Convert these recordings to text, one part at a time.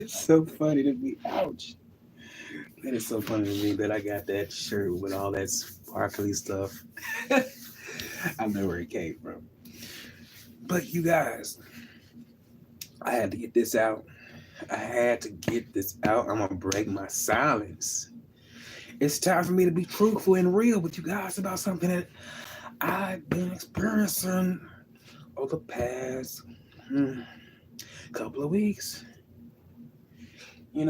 It's so funny to me. Ouch. That is so funny to me that I got that shirt with all that sparkly stuff. I know where it came from. But you guys, I had to get this out. I had to get this out. I'm gonna break my silence. It's time for me to be truthful and real with you guys about something that I've been experiencing over the past couple of weeks. You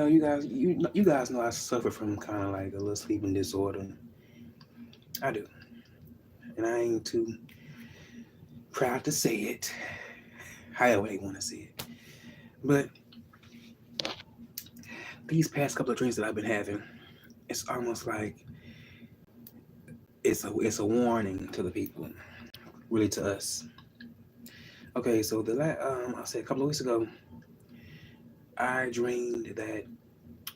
guys know I suffer from kind of like a little sleeping disorder. I do, and I ain't too proud to say it. However they want to say it, but these past couple of dreams that I've been having, it's almost like it's a warning to the people, really to us. Okay, so I said a couple of weeks ago, I dreamed that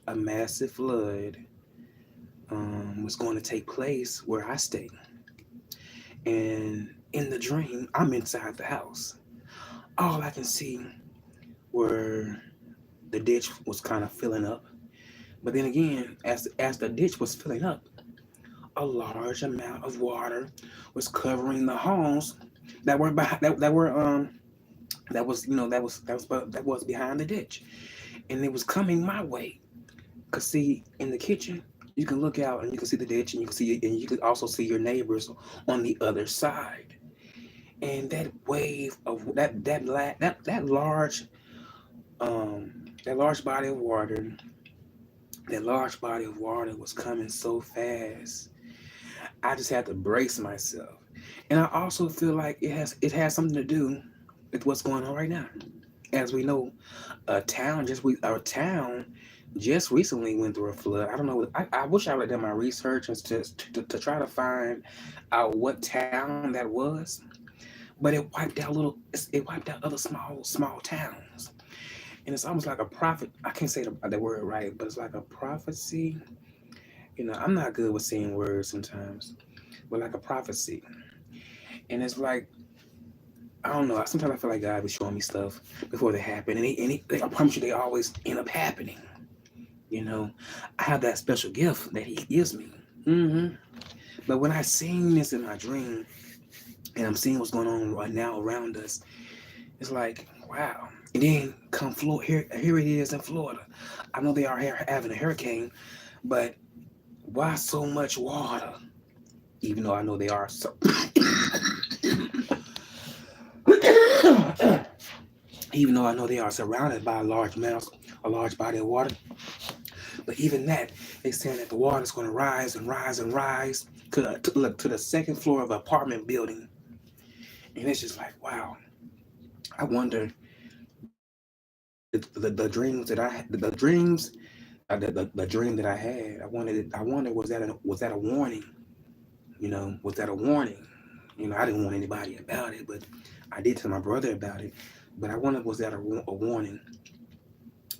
a massive flood was going to take place where I stay, and in the dream, I'm inside the house. All I can see were the ditch was kind of filling up, but then again, as the ditch was filling up, a large amount of water was covering the homes that were behind, that were that was that was behind the ditch, and it was coming my way. Cause see, in the kitchen, you can look out and you can see the ditch, and you can also see your neighbors on the other side. And that wave of that um large body of water, was coming so fast. I just had to brace myself. And I also feel like it has something to do with what's going on right now. As we know, our town just recently went through a flood. I don't know. I wish I would have done my research and to try to find out what town that was. But it wiped out other small towns, and it's almost like a prophet. I can't say the word right, but it's like a prophecy. I'm not good with saying words sometimes, but like a prophecy. And it's like, I don't know. Sometimes I feel like God was showing me stuff before they happen, and I promise you, they always end up happening. You know, I have that special gift that He gives me. hmm But when I seen this in my dream, and I'm seeing what's going on right now around us, it's like, wow. And then come Florida, here it is in Florida. I know they are having a hurricane, but why so much water? Even though I know they are so, even though I know they are surrounded by a large body of water. But even that, they saying that the water is going to rise and rise and rise to the second floor of an apartment building, and it's just like, wow. I wonder the dreams that I had, the dreams, the dream that I had. I wonder, was that a warning? Was that a warning? I didn't want anybody about it, but I did tell my brother about it. But I wonder, was that a warning?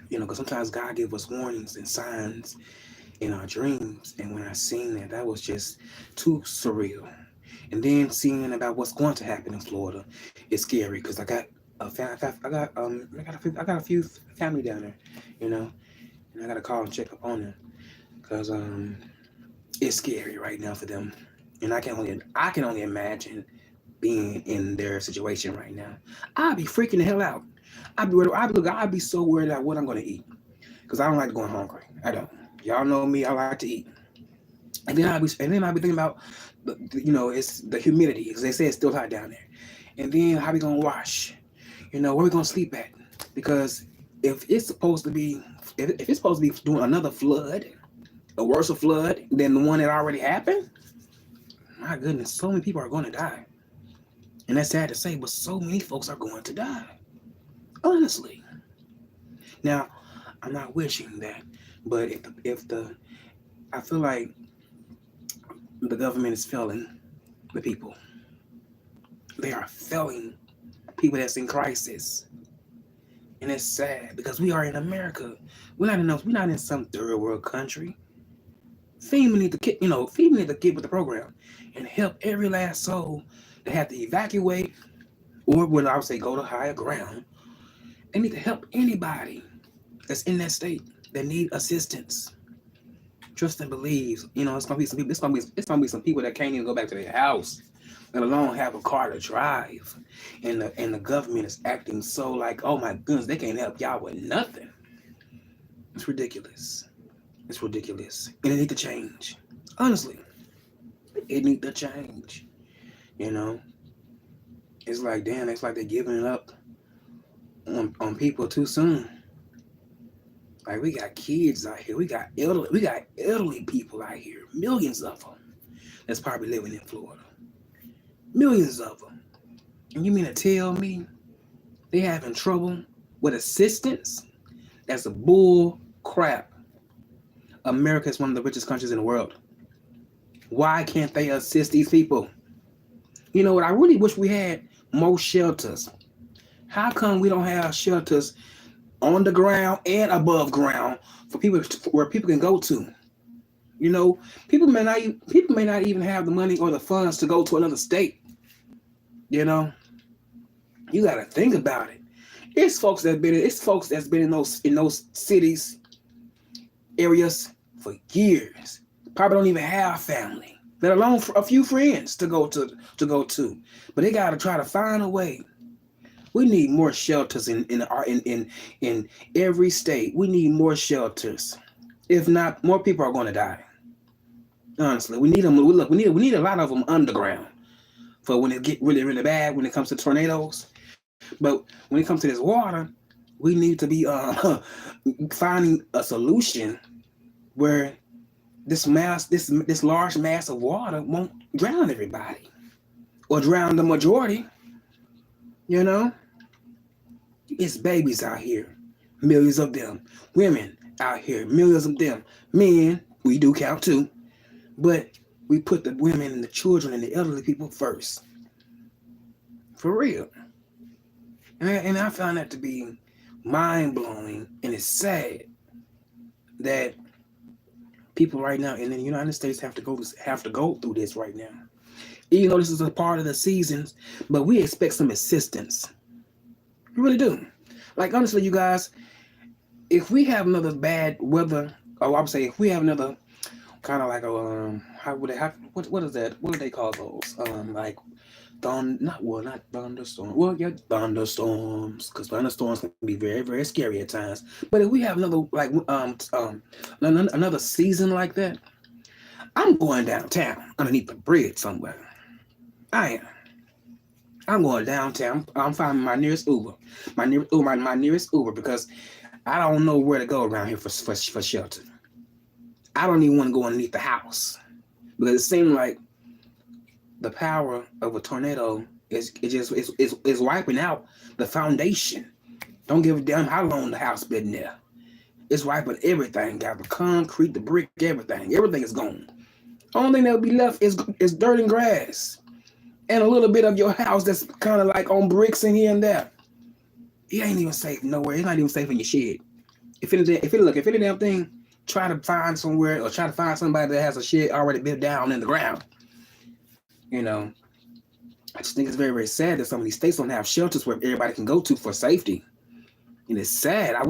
Because sometimes God gives us warnings and signs in our dreams. And when I seen that, that was just too surreal. And then seeing about what's going to happen in Florida is scary because I got a few family down there, and I got to call and check up on them because it's scary right now for them. And I can only imagine being in their situation right now. I'd be freaking the hell out. I'd be so worried about what I'm gonna eat because I don't like going hungry. I don't. Y'all know me. I like to eat. And then I'd be thinking about, it's the humidity because they say it's still hot down there. And then how we gonna wash? Where we gonna sleep at? Because if it's supposed to be, if it's supposed to be doing another flood, a worse flood than the one that already happened, my goodness, so many people are going to die. And that's sad to say, but so many folks are going to die. Honestly. Now, I'm not wishing that, but I feel like the government is failing the people. They are failing people that's in crisis, and it's sad because we are in America. We're not in some third world country. FEMA need to get with the program and help every last soul that have to evacuate or when I would say go to higher ground. They need to help anybody that's in that state that need assistance. Trust and believe. It's gonna be some people. It's gonna be some people that can't even go back to their house, let alone have a car to drive. And the government is acting so like, oh my goodness, they can't help y'all with nothing. It's ridiculous. It's ridiculous, and it need to change. Honestly, it need to change. You know, it's like damn. It's like they're giving up on people too soon. Like we got kids out here. We got elderly people out here. Millions of them that's probably living in Florida. Millions of them. And you mean to tell me they having trouble with assistance? That's a bull crap. America is one of the richest countries in the world. Why can't they assist these people? You know what? I really wish we had more shelters. How come we don't have shelters on the ground and above ground for people where people can go to? People may not even have the money or the funds to go to another state. You know, you got to think about it. It's folks that's been in those cities areas for years. Probably don't even have family, let alone a few friends to go to. But they got to try to find a way. We need more shelters in every state. We need more shelters. If not, more people are going to die. Honestly, we need them. Look, we need a lot of them underground for when it get really really bad when it comes to tornadoes. But when it comes to this water, we need to be finding a solution where this large mass of water won't drown everybody or drown the majority. You know, it's babies out here, millions of them. Women out here, millions of them. Men, we do count too, but we put the women and the children and the elderly people first. For real. And I found that to be mind blowing, and it's sad that people right now in the United States have to go through this right now. Even though this is a part of the seasons, but we expect some assistance. We really do. Like honestly, you guys, if we have another bad weather, or I would say if we have another kind of like a how would they have what is that? What do they call those? Like not thunderstorms. Well, yeah, thunderstorms, because thunderstorms can be very very scary at times. But if we have another like another season like that, I'm going downtown underneath the bridge somewhere. I am. I'm going downtown. I'm finding my nearest Uber, my nearest Uber, because I don't know where to go around here for shelter. I don't even want to go underneath the house because it seems like the power of a tornado is wiping out the foundation. Don't give a damn how long the house been there. It's wiping everything. Got the concrete, the brick, everything. Everything is gone. Only thing that'll be left is dirt and grass, and a little bit of your house that's kind of like on bricks in here and there. It ain't even safe nowhere. It's not even safe in your shed. If any damn thing, try to find somewhere or try to find somebody that has a shed already built down in the ground. You know, I just think it's very, very sad that some of these states don't have shelters where everybody can go to for safety. And it's sad. I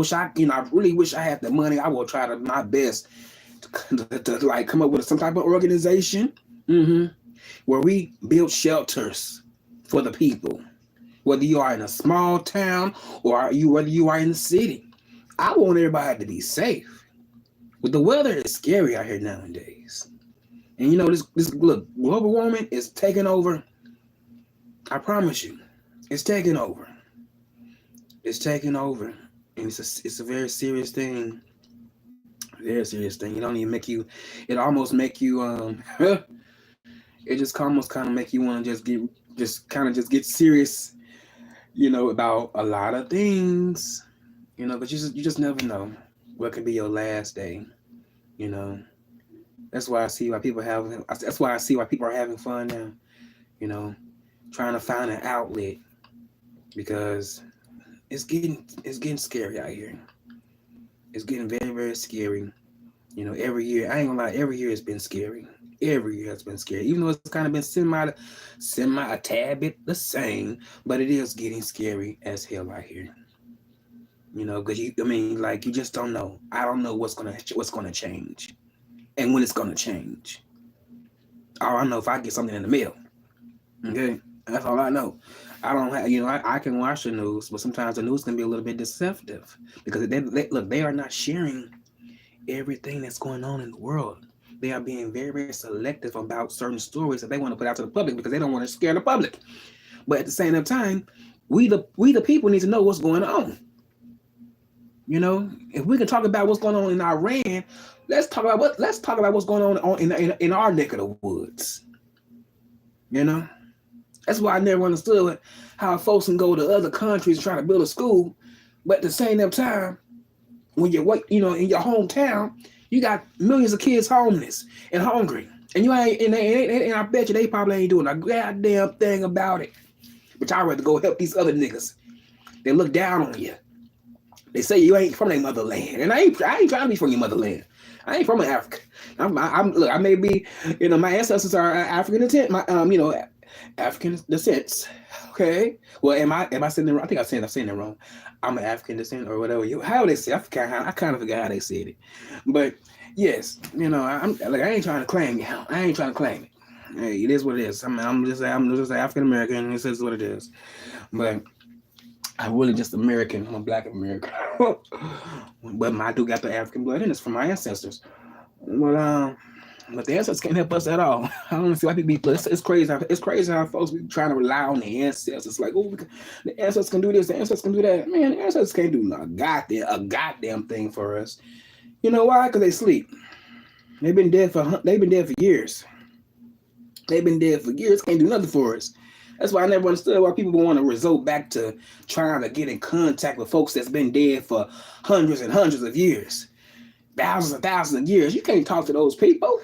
really wish I had the money. I will try to my best to like come up with some type of organization where we build shelters for the people. Whether you are in a small town or whether you are in the city. I want everybody to be safe. But the weather is scary out here nowadays. And this look, global warming is taking over. I promise you, it's taking over. It's taking over, and it's a very serious thing. Very serious thing. It don't even make you. It almost make you. It just almost kind of make you want to just get serious. About a lot of things. But you just never know what could be your last day. You know. That's why I see why people have. That's why I see why people are having fun now. Trying to find an outlet because it's getting scary out here. It's getting very very scary. Every year I ain't gonna lie. Every year it's been scary. Every year has been scary. Even though it's kind of been semi a tad bit the same, but it is getting scary as hell out here. Because like you just don't know. I don't know what's gonna change, and when it's gonna change. All I know if I get something in the mail. Okay, that's all I know. I don't have, I can watch the news, but sometimes the news can be a little bit deceptive because look, they are not sharing everything that's going on in the world. They are being very, very selective about certain stories that they want to put out to the public because they don't want to scare the public. But at the same time, we the people need to know what's going on. If we can talk about what's going on in Iran, let's talk about what's going on in our neck of the woods. That's why I never understood how folks can go to other countries and try to build a school, but at the same time, when you're in your hometown, you got millions of kids homeless and hungry, and I bet you they probably ain't doing a goddamn thing about it. But I'd rather go help these other niggas. They look down on you. They say you ain't from their motherland, and I ain't trying to be from your motherland. I ain't from Africa. Look, I may be, my ancestors are African descent. African descent. Okay. Well, am I saying it wrong? I think I'm saying it wrong. I'm an African descent or whatever. How they say? I kind of forgot how they said it. But yes, I ain't trying to claim it. I ain't trying to claim it. Hey, it is what it is. I'm just African American. This is what it is. But I'm really just American. I'm a Black American. But I do got the African blood in us from my ancestors. But the ancestors can't help us at all. I don't see why people. It's crazy. It's crazy how folks be trying to rely on the ancestors. Like, the ancestors can do this. The ancestors can do that. Man, the ancestors can't do a goddamn thing for us. You know why? Because they sleep. They've been dead for years. They've been dead for years. Can't do nothing for us. That's why I never understood why people want to resort back to trying to get in contact with folks that's been dead for hundreds and hundreds of years. Thousands and thousands of years. You can't talk to those people.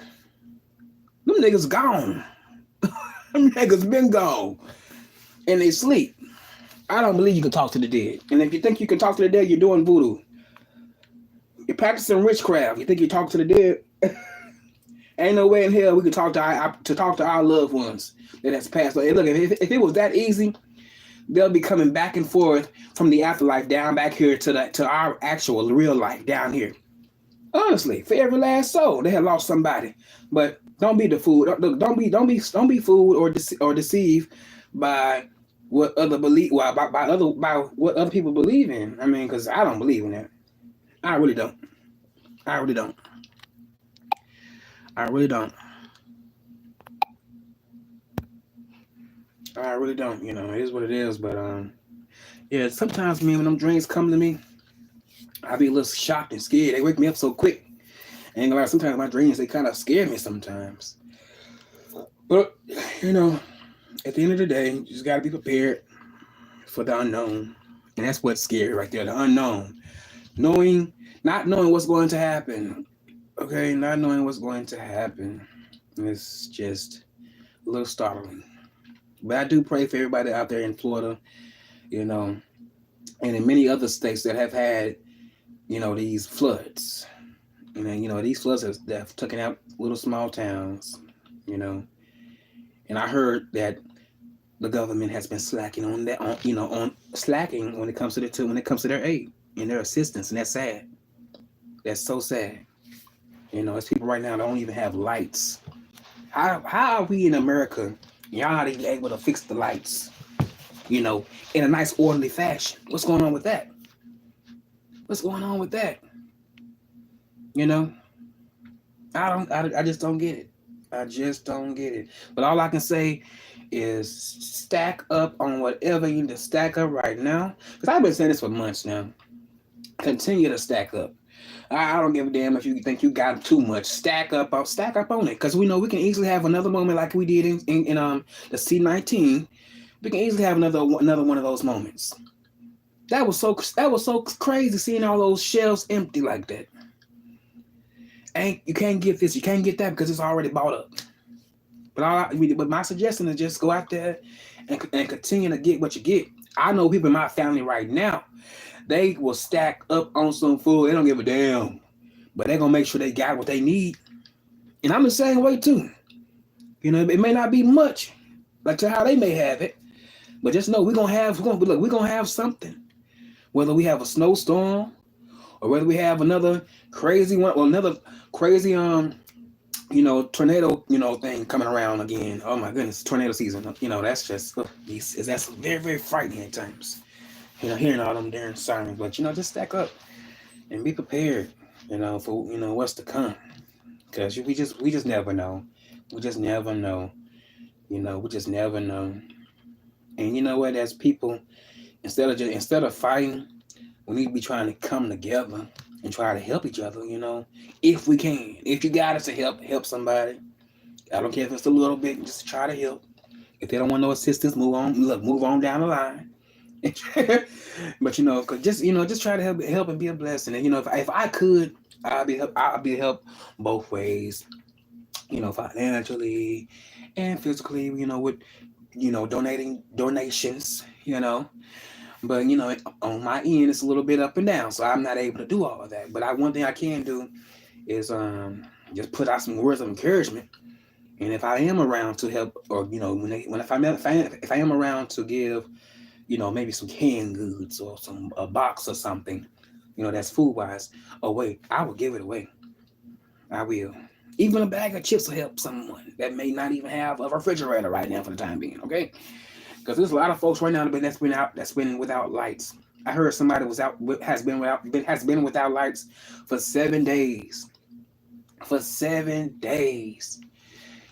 Them niggas gone. Them niggas been gone. And they sleep. I don't believe you can talk to the dead. And if you think you can talk to the dead, you're doing voodoo. You're practicing witchcraft. You think you talk to the dead? Ain't no way in hell we can talk to our loved ones that has passed away. Look, if it was that easy, they'll be coming back and forth from the afterlife down back here to our actual real life down here. Honestly, for every last soul, they have lost somebody. But don't be the fool. Don't be fooled or deceived by what other by what other people believe in. Because I don't believe in that. I really don't. I really don't. I really don't. It is what it is. But yeah. Sometimes when them dreams come to me, I be a little shocked and scared. They wake me up so quick. And gonna lie, sometimes my dreams, they kind of scare me sometimes. But at the end of the day, you just gotta be prepared for the unknown, and that's what's scary right there—the unknown. Not knowing what's going to happen. Okay, not knowing what's going to happen. It's just a little startling. But I do pray for everybody out there in Florida, and in many other states that have had, these floods. These floods have taken out little small towns, And I heard that the government has been slacking on that, on slacking when it comes to their aid and their assistance, and that's sad. That's so sad. There's people right now that don't even have lights. How are we in America? Y'all not even able to fix the lights, in a nice orderly fashion. What's going on with that? I just don't get it. But all I can say is stack up on whatever you need to stack up right now. Because I've been saying this for months now. Continue to stack up. I don't give a damn if you think you got too much. Stack up on it. Because we know we can easily have another moment like we did in the C-19. We can easily have another one of those moments. That was so crazy seeing all those shelves empty like that. You can't get this, you can't get that because it's already bought up. But my suggestion is just go out there and continue to get what you get. I know people in my family right now, they will stack up on some food. They don't give a damn, but they're gonna make sure they got what they need. And I'm the same way too. It may not be much, like to how they may have it, but just know we're gonna have something. Whether we have a snowstorm or whether we have another crazy one or another crazy tornado, thing coming around again. Oh my goodness, tornado season. That's just that's very, very frightening at times. Hearing all them darn sirens, but just stack up and be prepared. For what's to come, because we just never know. We just never know. We just never know. And you know what? As people, instead of fighting, we need to be trying to come together and try to help each other. If we can. If you got us to help somebody, I don't care if it's a little bit, just try to help. If they don't want no assistance, move on. Look, move on down the line. But just try to help and be a blessing. And if I could, I'll be help both ways. Financially and physically. With donating donations. But on my end, it's a little bit up and down, so I'm not able to do all of that. But one thing I can do is just put out some words of encouragement. And if I am around to help, or if I am around to give, maybe some canned goods or a box or something, that's food wise away, I will give it away. I will. Even a bag of chips will help someone that may not even have a refrigerator right now for the time being. Okay. Because there's a lot of folks right now that's been without lights. I heard somebody has been without lights for 7 days. For 7 days.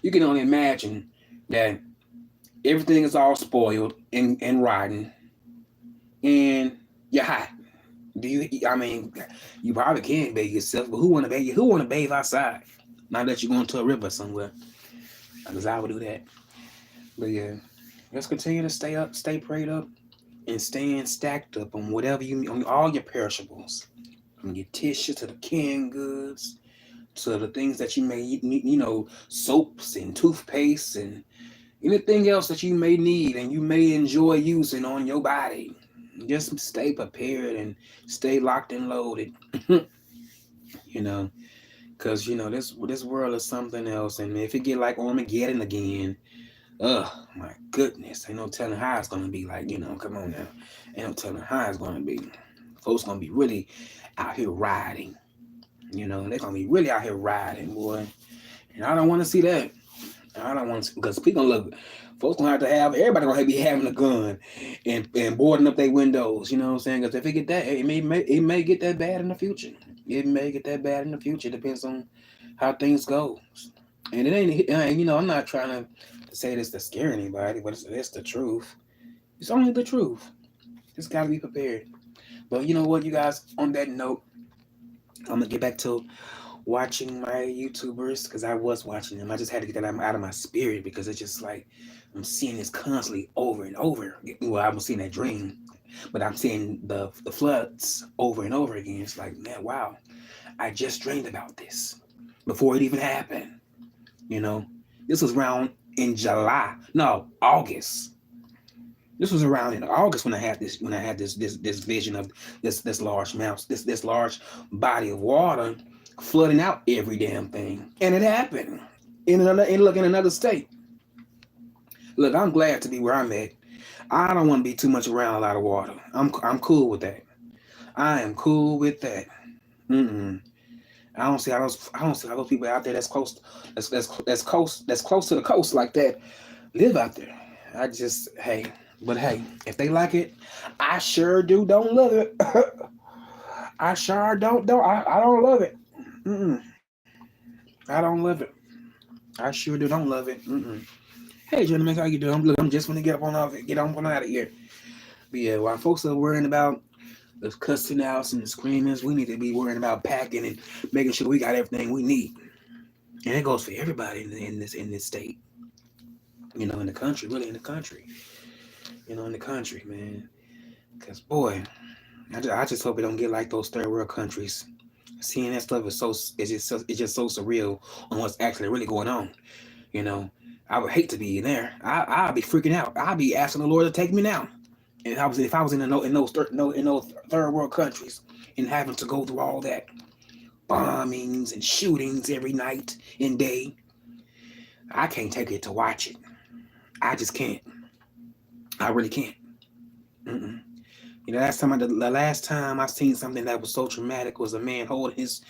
You can only imagine that everything is all spoiled and rotten, and you're hot. You probably can bathe yourself, but who want to bathe you? Who want to bathe outside? Not that you're going to a river somewhere. Because I would do that. But yeah. Let's continue to stay up, stay prayed up, and staying stacked up on whatever on all your perishables, from your tissue to the canned goods, to the things that you may need, soaps and toothpaste and anything else that you may need and you may enjoy using on your body. Just stay prepared and stay locked and loaded. Because this world is something else, and if it get like Armageddon again. Oh my goodness. Ain't no telling how it's gonna be. Like, come on now. Ain't no telling how it's gonna be. Folks gonna be really out here riding. They're gonna be really out here riding, boy. And I don't wanna see that. I don't want to, because people look, folks gonna have to everybody gonna be having a gun and boarding up their windows, you know what I'm saying? Because if it get that, it may get that bad in the future. It may get that bad in the future. Depends on how things go. And it ain't, I'm not trying to say this to scare anybody, but it's the truth. It's only the truth. Just gotta be prepared. But you know what, you guys, on that note, I'm gonna get back to watching my YouTubers, because I was watching them. I just had to get that out of my spirit, because it's just like I'm seeing this constantly over and over. Well, I'm seeing that dream, but I'm seeing the floods over and over again. It's like, man, wow, I just dreamed about this before it even happened. This was around in August. This was around in August when I had this vision of this large mountain, this large body of water flooding out every damn thing. And it happened in another state. Look, I'm glad to be where I'm at. I don't want to be too much around a lot of water. I'm cool with that. I am cool with that. I don't see how those people out there that's close to the coast like that live out there. But hey, if they like it, I sure don't love it. I sure don't. I don't love it. I don't love it. I sure don't love it. Hey, gentlemen, how you doing? Look, I'm just gonna get on out of here. But yeah, while folks are worrying about the cussing outs and the screamings, we need to be worrying about packing and making sure we got everything we need. And it goes for everybody in this state. In the country, really in the country. In the country, man. Because boy, I just hope it don't get like those third world countries. Seeing that stuff is just so surreal on what's actually really going on. I would hate to be in there. I'd be freaking out. I'd be asking the Lord to take me now. And if I was in those third world countries and having to go through all that bombings and shootings every night and day, I can't take it to watch it. I just can't. I really can't. You know, the last time I seen something that was so traumatic was a man holding his.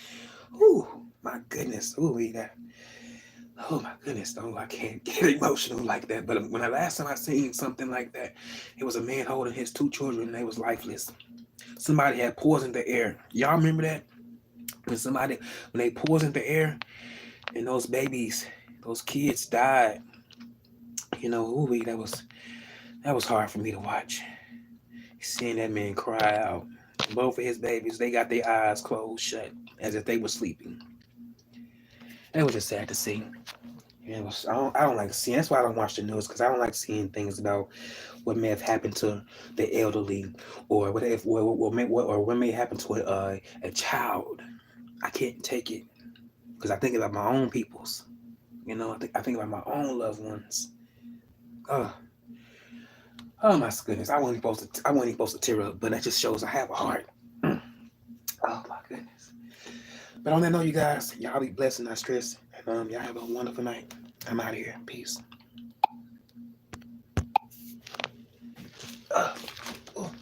Ooh, my goodness. Ooh, that. Oh my goodness. Oh, I can't get emotional like that. But when the last time I seen something like that, it was a man holding his two children. And they was lifeless. Somebody had poisoned the air. Y'all remember that? When they poisoned the air and those babies, those kids died. You know, ooh, that was hard for me to watch. Seeing that man cry out. Both of his babies, they got their eyes closed shut as if they were sleeping. It was just sad to see. And I don't like seeing. That's why I don't watch the news because I don't like seeing things about what may have happened to the elderly or what may happen to a child. I can't take it because I think about my own peoples. You know, I think about my own loved ones. Oh, oh my goodness! I wasn't supposed to tear up, but that just shows I have a heart. Mm. Oh my goodness! But on that note, you guys, y'all be blessed and not stressed, and y'all have a wonderful night. I'm out of here. Peace.